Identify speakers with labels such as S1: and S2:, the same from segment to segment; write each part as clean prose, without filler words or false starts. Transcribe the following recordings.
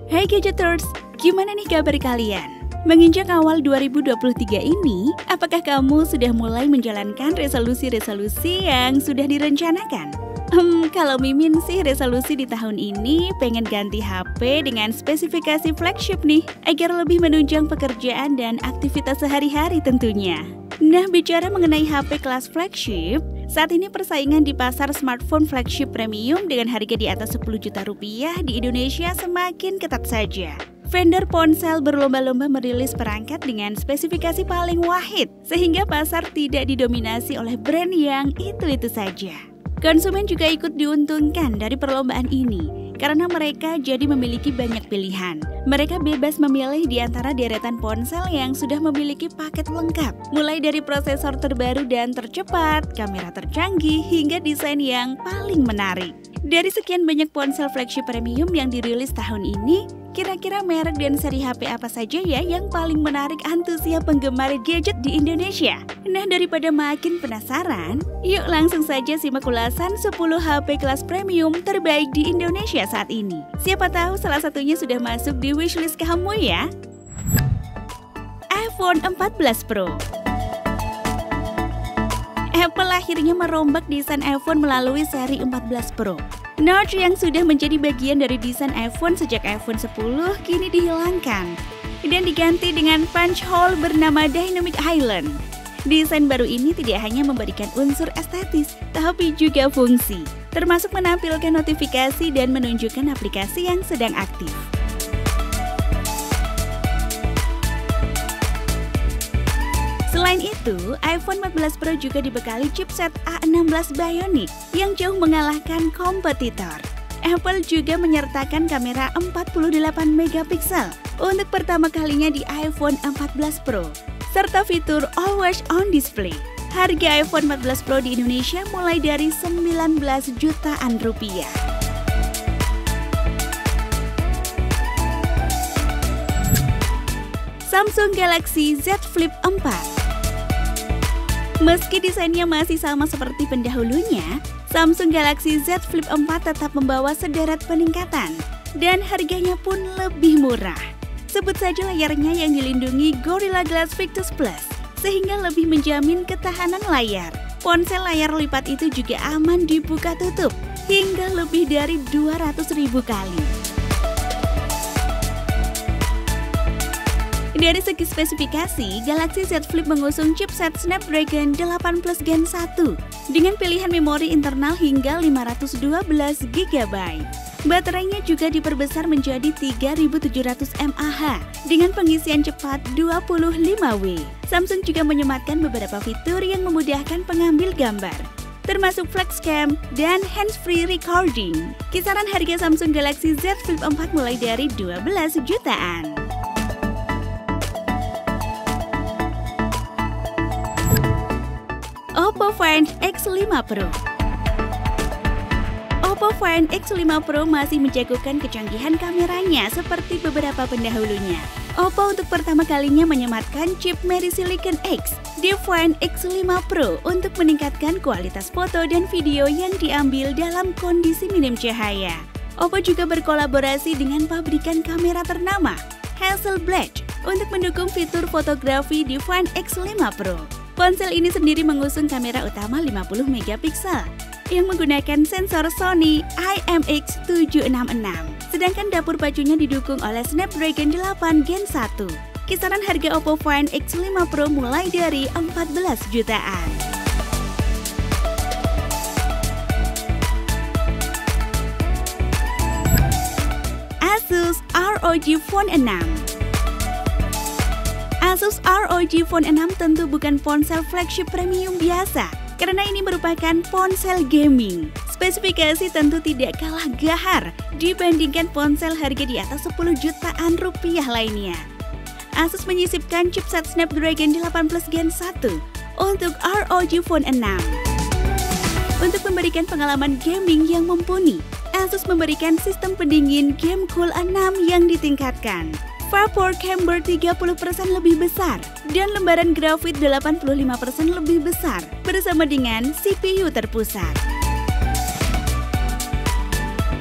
S1: Hai Gadgeters, gimana nih kabar kalian? Menginjak awal 2023 ini, apakah kamu sudah mulai menjalankan resolusi-resolusi yang sudah direncanakan? Kalau Mimin sih resolusi di tahun ini pengen ganti HP dengan spesifikasi flagship nih, agar lebih menunjang pekerjaan dan aktivitas sehari-hari tentunya. Nah, bicara mengenai HP kelas flagship, saat ini persaingan di pasar smartphone flagship premium dengan harga di atas 10 juta rupiah di Indonesia semakin ketat saja. Vendor ponsel berlomba-lomba merilis perangkat dengan spesifikasi paling wahid, sehingga pasar tidak didominasi oleh brand yang itu-itu saja. Konsumen juga ikut diuntungkan dari perlombaan ini, karena mereka jadi memiliki banyak pilihan. Mereka bebas memilih di antara deretan ponsel yang sudah memiliki paket lengkap, mulai dari prosesor terbaru dan tercepat, kamera tercanggih, hingga desain yang paling menarik. Dari sekian banyak ponsel flagship premium yang dirilis tahun ini, kira-kira merek dan seri HP apa saja ya yang paling menarik antusias penggemar gadget di Indonesia? Nah, daripada makin penasaran, yuk langsung saja simak ulasan 10 HP kelas premium terbaik di Indonesia saat ini. Siapa tahu salah satunya sudah masuk di wishlist kamu ya. iPhone 14 Pro. Apple akhirnya merombak desain iPhone melalui seri 14 Pro. Notch yang sudah menjadi bagian dari desain iPhone sejak iPhone 10 kini dihilangkan dan diganti dengan punch hole bernama Dynamic Island. Desain baru ini tidak hanya memberikan unsur estetis, tapi juga fungsi, termasuk menampilkan notifikasi dan menunjukkan aplikasi yang sedang aktif. Selain itu, iPhone 14 Pro juga dibekali chipset A16 Bionic yang jauh mengalahkan kompetitor. Apple juga menyertakan kamera 48 megapiksel untuk pertama kalinya di iPhone 14 Pro, serta fitur Always On Display. Harga iPhone 14 Pro di Indonesia mulai dari 19 jutaan rupiah. Samsung Galaxy Z Flip 4. Meski desainnya masih sama seperti pendahulunya, Samsung Galaxy Z Flip 4 tetap membawa sederet peningkatan dan harganya pun lebih murah. Sebut saja layarnya yang dilindungi Gorilla Glass Victus Plus, sehingga lebih menjamin ketahanan layar. Ponsel layar lipat itu juga aman dibuka tutup hingga lebih dari 200.000 kali. Dari segi spesifikasi, Galaxy Z Flip mengusung chipset Snapdragon 8 Plus Gen 1 dengan pilihan memori internal hingga 512 GB. Baterainya juga diperbesar menjadi 3700 mAh dengan pengisian cepat 25W. Samsung juga menyematkan beberapa fitur yang memudahkan pengambil gambar, termasuk FlexCam dan hands-free recording. Kisaran harga Samsung Galaxy Z Flip 4 mulai dari 12 jutaan. Oppo Find X5 Pro. Oppo Find X5 Pro masih menjagokan kecanggihan kameranya seperti beberapa pendahulunya. Oppo untuk pertama kalinya menyematkan chip Medisilicon X di Find X5 Pro untuk meningkatkan kualitas foto dan video yang diambil dalam kondisi minim cahaya. Oppo juga berkolaborasi dengan pabrikan kamera ternama, Hasselblad, untuk mendukung fitur fotografi di Find X5 Pro. Ponsel ini sendiri mengusung kamera utama 50 megapiksel yang menggunakan sensor Sony IMX766. Sedangkan dapur pacunya didukung oleh Snapdragon 8 Gen 1. Kisaran harga Oppo Find X5 Pro mulai dari 14 jutaan. Asus ROG Phone 6. Asus ROG Phone 6 tentu bukan ponsel flagship premium biasa, karena ini merupakan ponsel gaming. Spesifikasi tentu tidak kalah gahar dibandingkan ponsel harga di atas 10 jutaan rupiah lainnya. Asus menyisipkan chipset Snapdragon 8 Plus Gen 1 untuk ROG Phone 6. Untuk memberikan pengalaman gaming yang mumpuni, Asus memberikan sistem pendingin Game Cool 6 yang ditingkatkan, vapor chamber 30% lebih besar, dan lembaran grafit 85% lebih besar bersama dengan CPU terpusat.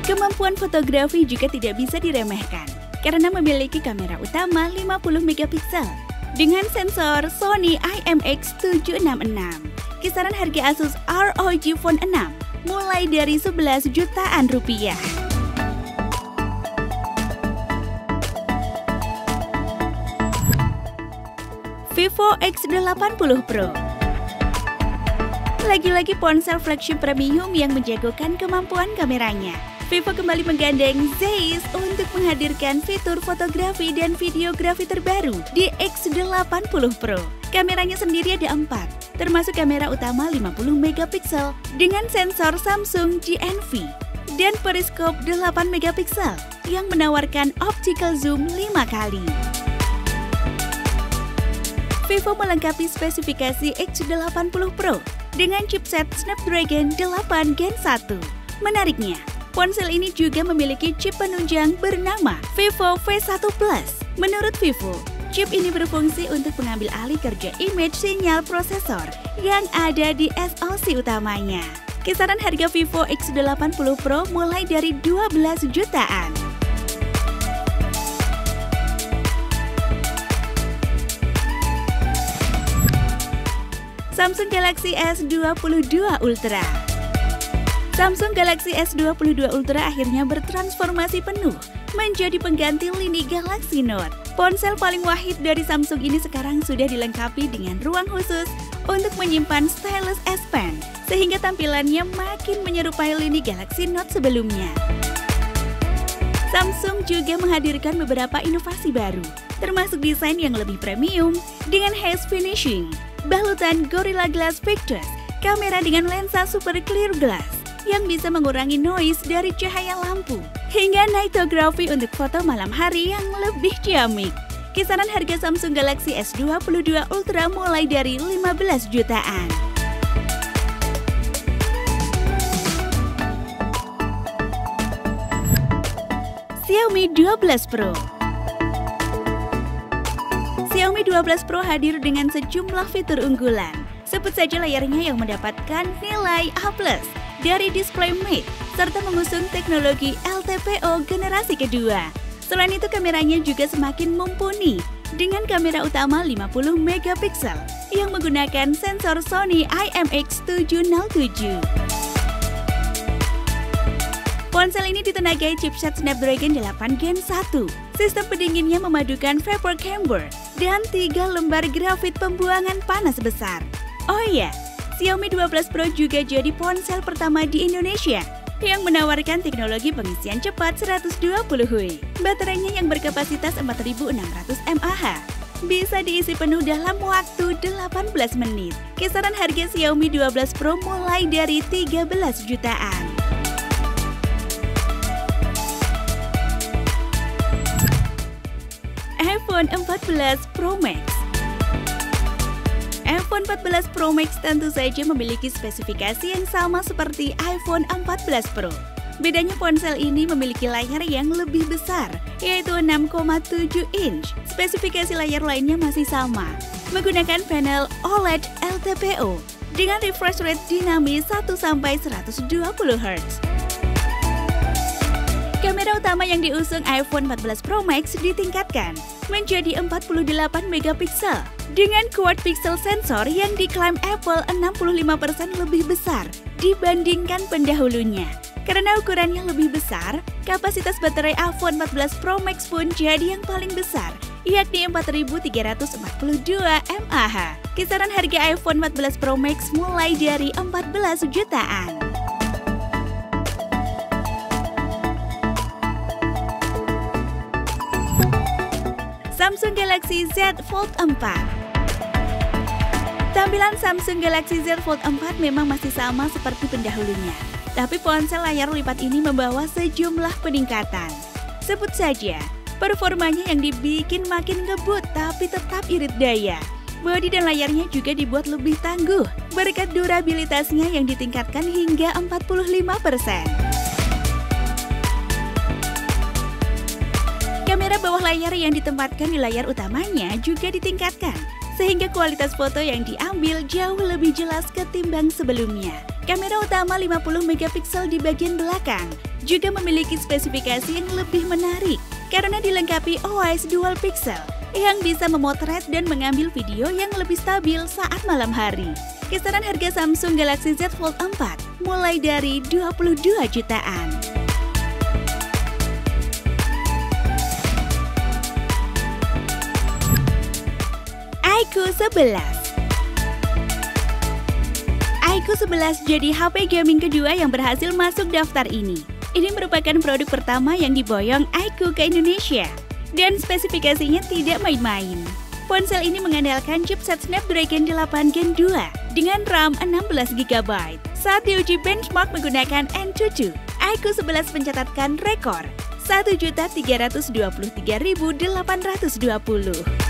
S1: Kemampuan fotografi juga tidak bisa diremehkan, karena memiliki kamera utama 50 megapiksel dengan sensor Sony IMX766. Kisaran harga Asus ROG Phone 6 mulai dari 11 jutaan rupiah. Vivo X80 Pro. Lagi-lagi ponsel flagship premium yang menjagokan kemampuan kameranya. Vivo kembali menggandeng Zeiss untuk menghadirkan fitur fotografi dan videografi terbaru di X80 Pro. Kameranya sendiri ada 4, termasuk kamera utama 50 megapiksel dengan sensor Samsung GNV dan periskop 8 megapiksel yang menawarkan optical zoom 5 kali. Vivo melengkapi spesifikasi X80 Pro dengan chipset Snapdragon 8 Gen 1. Menariknya, ponsel ini juga memiliki chip penunjang bernama Vivo V1 Plus. Menurut Vivo, chip ini berfungsi untuk mengambil alih kerja image sinyal prosesor yang ada di SoC utamanya. Kisaran harga Vivo X80 Pro mulai dari 12 jutaan. Samsung Galaxy S22 Ultra. Samsung Galaxy S22 Ultra akhirnya bertransformasi penuh menjadi pengganti lini Galaxy Note. Ponsel paling wahid dari Samsung ini sekarang sudah dilengkapi dengan ruang khusus untuk menyimpan stylus S Pen, sehingga tampilannya makin menyerupai lini Galaxy Note sebelumnya. Samsung juga menghadirkan beberapa inovasi baru, termasuk desain yang lebih premium dengan haze finishing, balutan Gorilla Glass Victus, kamera dengan lensa super clear glass yang bisa mengurangi noise dari cahaya lampu, hingga nightography untuk foto malam hari yang lebih ciamik. Kisaran harga Samsung Galaxy S22 Ultra mulai dari 15 jutaan. Xiaomi 12 Pro. Xiaomi 12 Pro hadir dengan sejumlah fitur unggulan. Sebut saja layarnya yang mendapatkan nilai A+ dari DisplayMate, serta mengusung teknologi LTPO generasi kedua. Selain itu, kameranya juga semakin mumpuni dengan kamera utama 50 megapiksel yang menggunakan sensor Sony IMX707. Ponsel ini ditenagai chipset Snapdragon 8 Gen 1. Sistem pendinginnya memadukan vapor chamber dan 3 lembar grafit pembuangan panas besar. Oh iya, Xiaomi 12 Pro juga jadi ponsel pertama di Indonesia yang menawarkan teknologi pengisian cepat 120W. Baterainya yang berkapasitas 4600 mAh bisa diisi penuh dalam waktu 18 menit. Kisaran harga Xiaomi 12 Pro mulai dari 13 jutaan. iPhone 14 Pro Max. iPhone 14 Pro Max tentu saja memiliki spesifikasi yang sama seperti iPhone 14 Pro. Bedanya ponsel ini memiliki layar yang lebih besar, yaitu 6,7 inch. Spesifikasi layar lainnya masih sama, menggunakan panel OLED LTPO dengan refresh rate dinamis 1-120 Hz. Kamera utama yang diusung iPhone 14 Pro Max ditingkatkan menjadi 48 megapiksel dengan quad pixel sensor yang diklaim Apple 65% lebih besar dibandingkan pendahulunya. Karena ukurannya lebih besar, kapasitas baterai iPhone 14 Pro Max pun jadi yang paling besar, yakni 4342 mAh. Kisaran harga iPhone 14 Pro Max mulai dari 14 jutaan. Samsung Galaxy Z Fold 4. Tampilan Samsung Galaxy Z Fold 4 memang masih sama seperti pendahulunya, tapi ponsel layar lipat ini membawa sejumlah peningkatan. Sebut saja, performanya yang dibikin makin ngebut tapi tetap irit daya. Bodi dan layarnya juga dibuat lebih tangguh berkat durabilitasnya yang ditingkatkan hingga 45%. Kamera bawah layar yang ditempatkan di layar utamanya juga ditingkatkan, sehingga kualitas foto yang diambil jauh lebih jelas ketimbang sebelumnya. Kamera utama 50 megapiksel di bagian belakang juga memiliki spesifikasi yang lebih menarik, karena dilengkapi OIS Dual Pixel yang bisa memotret dan mengambil video yang lebih stabil saat malam hari. Kisaran harga Samsung Galaxy Z Fold 4 mulai dari 22 jutaan. iQOO 11. iQOO 11 jadi HP gaming kedua yang berhasil masuk daftar ini. Ini merupakan produk pertama yang diboyong iQOO ke Indonesia. Dan spesifikasinya tidak main-main. Ponsel ini mengandalkan chipset Snapdragon 8 Gen 2 dengan RAM 16GB. Saat diuji benchmark menggunakan Antutu, iQOO 11 mencatatkan rekor 1.323.820.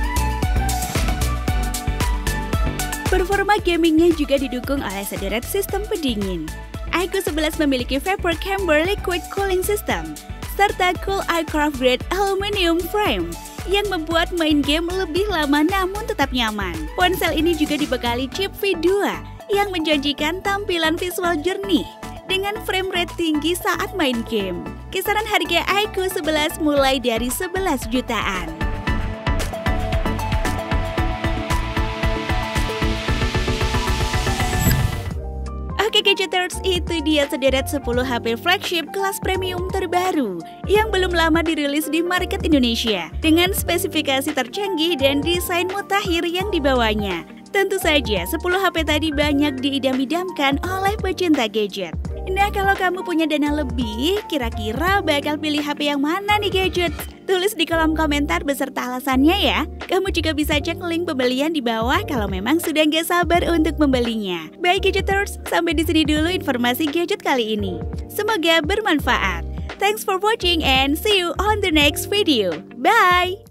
S1: Performa gamingnya juga didukung oleh sederet sistem pendingin. iQOO 11 memiliki Vapor Chamber Liquid Cooling System serta Cool Aircraft Grade Aluminium Frame yang membuat main game lebih lama namun tetap nyaman. Ponsel ini juga dibekali chip V2 yang menjanjikan tampilan visual jernih dengan frame rate tinggi saat main game. Kisaran harga iQOO 11 mulai dari 11 jutaan. Oke Gadgeters, itu dia sederet 10 HP flagship kelas premium terbaru yang belum lama dirilis di market Indonesia dengan spesifikasi tercanggih dan desain mutakhir yang dibawanya. Tentu saja 10 HP tadi banyak diidam-idamkan oleh pecinta gadget. Nah, kalau kamu punya dana lebih, kira-kira bakal pilih HP yang mana nih gadget? Tulis di kolom komentar beserta alasannya ya. Kamu juga bisa cek link pembelian di bawah kalau memang sudah nggak sabar untuk membelinya. Baik Gadgeters, sampai di sini dulu informasi gadget kali ini. Semoga bermanfaat. Thanks for watching and see you on the next video. Bye!